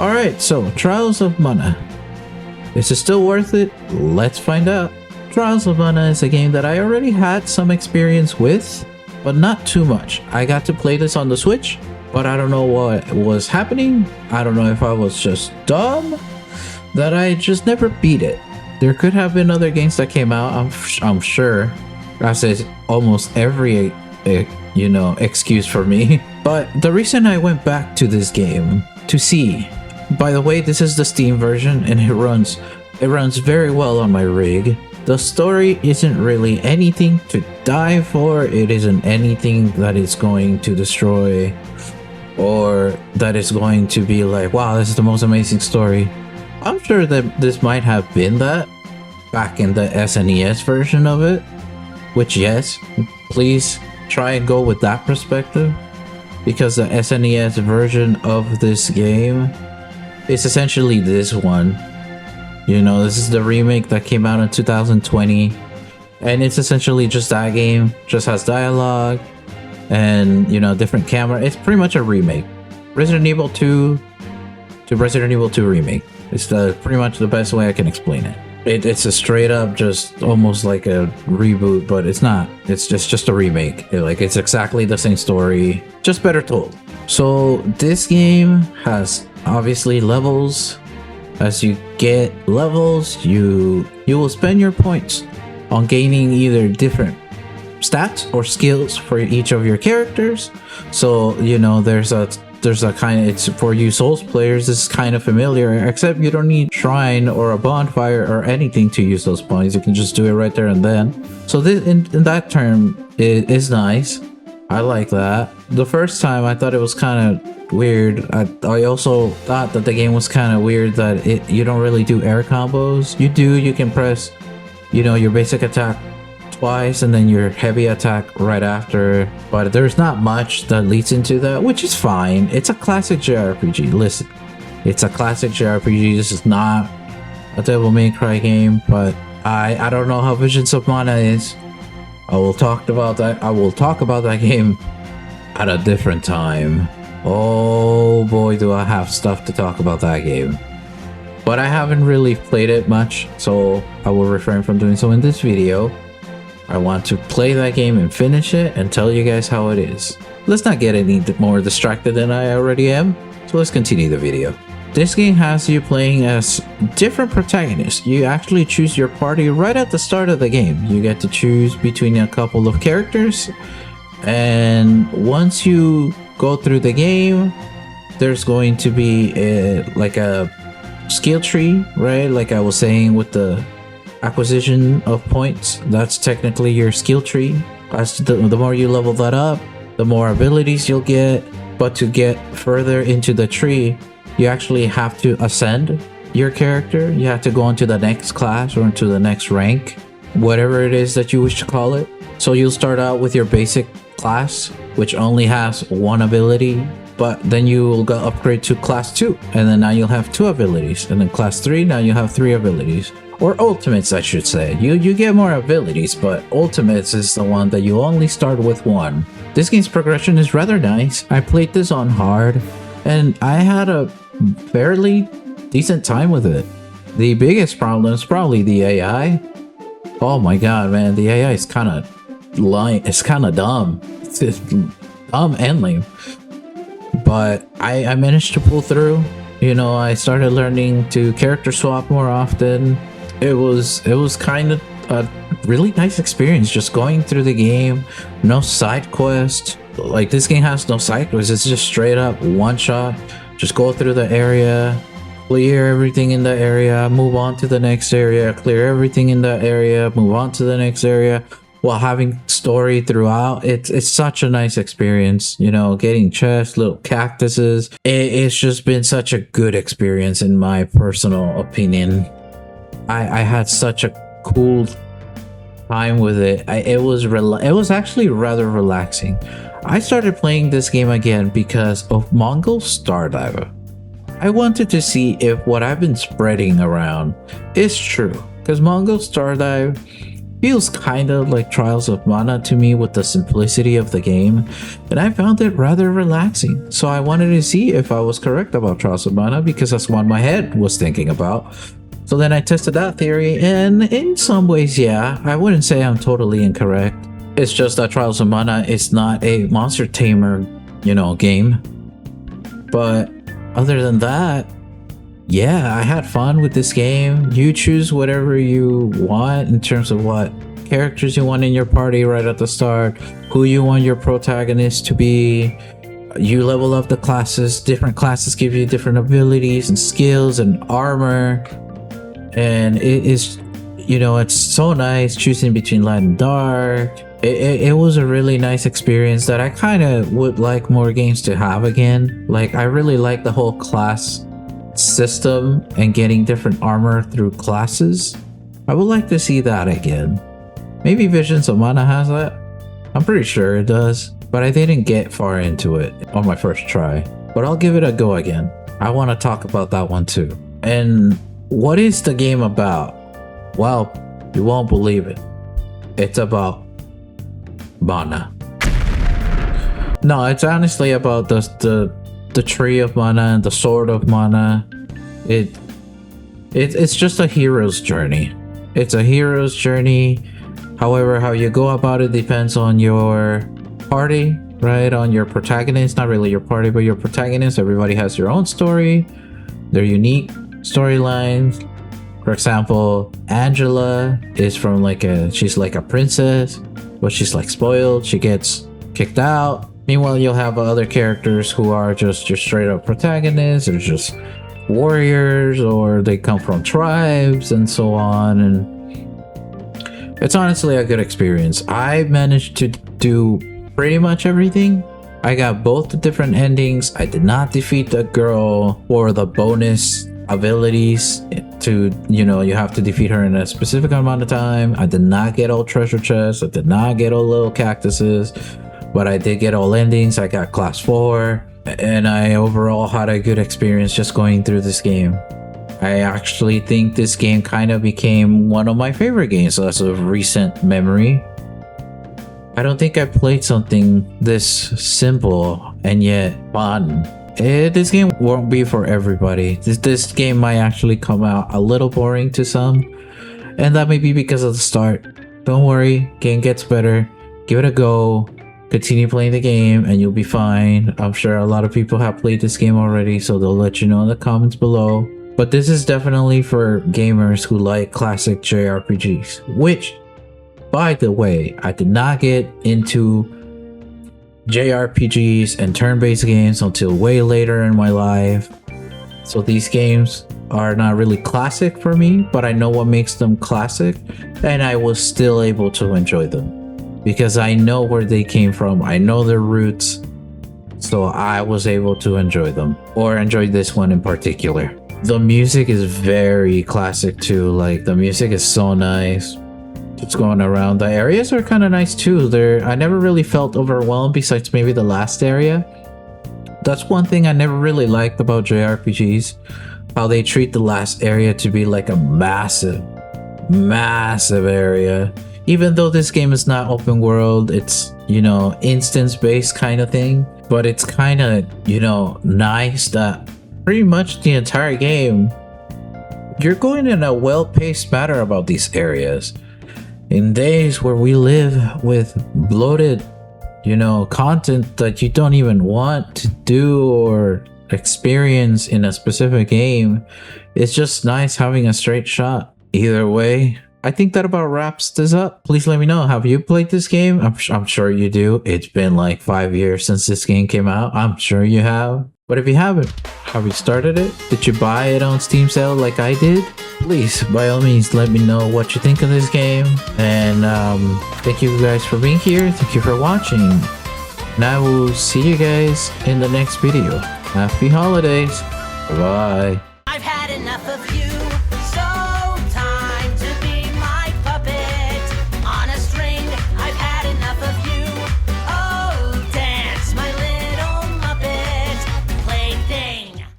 Alright, so Trials of Mana. Is it still worth it? Let's find out. Trials of Mana is a game that I already had some experience with, but not too much. I got to play this on the Switch, but I don't know what was happening. I don't know if I was just dumb, that I just never beat it. There could have been other games that came out, I'm sure. As is almost every, excuse for me. But the reason I went back to this game to see, by the way, this is the Steam version and it runs very well on my rig. The story isn't really anything to die for. It isn't anything that is going to destroy or that is going to be like, wow, this is the most amazing story. I'm sure that this might have been that back in the SNES version of it, which yes, please try and go with that perspective, because the SNES version of this game is essentially this one. This is the remake that came out in 2020, and it's essentially just that game, just has dialogue and different camera. It's pretty much a remake. Resident Evil 2 to Resident Evil 2 remake. It's pretty much the best way I can explain it. It's a straight up just almost like a reboot, but it's not. It's just a remake. It's exactly the same story, just better told. So this game has obviously levels. As you get levels, you will spend your points on gaining either different stats or skills for each of your characters. So there's a kind of, it's for you Souls players, this is kind of familiar, except you don't need shrine or a bonfire or anything to use those points. You can just do it right there and then. So this in that term, it is nice. I like that. The first time I thought it was kind of weird. I also thought that the game was kind of weird that you don't really do air combos. You can press your basic attack twice and then your heavy attack right after, but there's not much that leads into that, which is fine. It's a classic JRPG. Listen, it's a classic JRPG. This is not a Devil May Cry game, but I don't know how Visions of Mana is. I will talk about that game at a different time. Oh boy, do I have stuff to talk about that game. But I haven't really played it much, so I will refrain from doing so in this video. I want to play that game and finish it and tell you guys how it is. Let's not get any more distracted than I already am, so let's continue the video. This game has you playing as different protagonists. You actually choose your party right at the start of the game. You get to choose between a couple of characters, and once you go through the game, there's going to be a skill tree, right? Like I was saying with the acquisition of points, that's technically your skill tree. As the more you level that up, the more abilities you'll get. But to get further into the tree, you actually have to ascend your character. You have to go into the next class or into the next rank, whatever it is that you wish to call it. So you'll start out with your basic class, which only has one ability, but then you will go upgrade to class 2, and then now you'll have 2 abilities, and then class 3, now you have 3 abilities. Or ultimates, I should say. You get more abilities, but ultimates is the one that you only start with 1. This game's progression is rather nice. I played this on hard, and I had a fairly decent time with it. The biggest problem is probably the AI. Oh my god, man, the AI is kind of it's kind of dumb. It's dumb and lame. But I managed to pull through. I started learning to character swap more often. It was kind of a really nice experience just going through the game. No side quest. Like, this game has no side quests. It's just straight up one shot. Just go through the area, clear everything in the area, move on to the next area, clear everything in the area, move on to the next area, while having story throughout. It's such a nice experience, getting chests, little cactuses. It's just been such a good experience in my personal opinion. I had such a cool time with it. It was actually rather relaxing. I started playing this game again because of Mongol Stardiver. I wanted to see if what I've been spreading around is true, because Mongol Stardive feels kind of like Trials of Mana to me with the simplicity of the game, and I found it rather relaxing. So I wanted to see if I was correct about Trials of Mana because that's what my head was thinking about. So then I tested that theory, and in some ways, yeah, I wouldn't say I'm totally incorrect. It's just that Trials of Mana is not a monster tamer, game. But other than that, yeah, I had fun with this game. You choose whatever you want in terms of what characters you want in your party right at the start, who you want your protagonist to be. You level up the classes. Different classes give you different abilities and skills and armor. And it is, it's so nice choosing between light and dark. It was a really nice experience that I kind of would like more games to have again. Like, I really like the whole class system and getting different armor through classes. I would like to see that again. Maybe Visions of Mana has that. I'm pretty sure it does, but I didn't get far into it on my first try. But I'll give it a go again. I want to talk about that one too. And what is the game about? Well, you won't believe it. It's about mana. No, it's honestly about the tree of mana and the sword of mana. It's just a hero's journey. It's a hero's journey. However, how you go about it depends on your party, right? On your protagonist. Not really your party, but your protagonist. Everybody has their own story, their unique storylines. For example, Angela is from she's like a princess, but she's like spoiled. She gets kicked out. Meanwhile, you'll have other characters who are just your straight up protagonists, or just warriors, or they come from tribes and so on. And it's honestly a good experience. I managed to do pretty much everything. I got both the different endings. I did not defeat the girl for the bonus abilities to, you have to defeat her in a specific amount of time. I did not get all treasure chests. I did not get all little cactuses, but I did get all endings. I got class 4, and I overall had a good experience just going through this game. I actually think this game kind of became one of my favorite games as of recent memory. I don't think I played something this simple and yet fun. This game won't be for everybody. This game might actually come out a little boring to some, and that may be because of the start. Don't worry, game gets better. Give it a go. Continue playing the game and you'll be fine. I'm sure a lot of people have played this game already, so they'll let you know in the comments below. But this is definitely for gamers who like classic JRPGs, which, by the way, I did not get into JRPGs and turn-based games until way later in my life. So these games are not really classic for me, but I know what makes them classic, and I was still able to enjoy them because I know where they came from. I know their roots, so I was able to enjoy them, or enjoy this one in particular. The music is very classic too. Like, the music is so nice. It's going around. The areas are kind of nice too. I never really felt overwhelmed, besides maybe the last area. That's one thing I never really liked about JRPGs, how they treat the last area to be like a massive area. Even though this game is not open world, it's, instance based kind of thing, but it's kind of, nice that pretty much the entire game you're going in a well-paced manner about these areas. In days where we live with bloated, content that you don't even want to do or experience in a specific game, it's just nice having a straight shot. Either way, I think that about wraps this up. Please let me know, have you played this game? I'm sure you do. It's been like 5 years since this game came out. I'm sure you have. But if you haven't, have you started it? Did you buy it on Steam sale like I did? Please, by all means, let me know what you think of this game. And thank you guys for being here. Thank you for watching. And I will see you guys in the next video. Happy holidays. Bye-bye.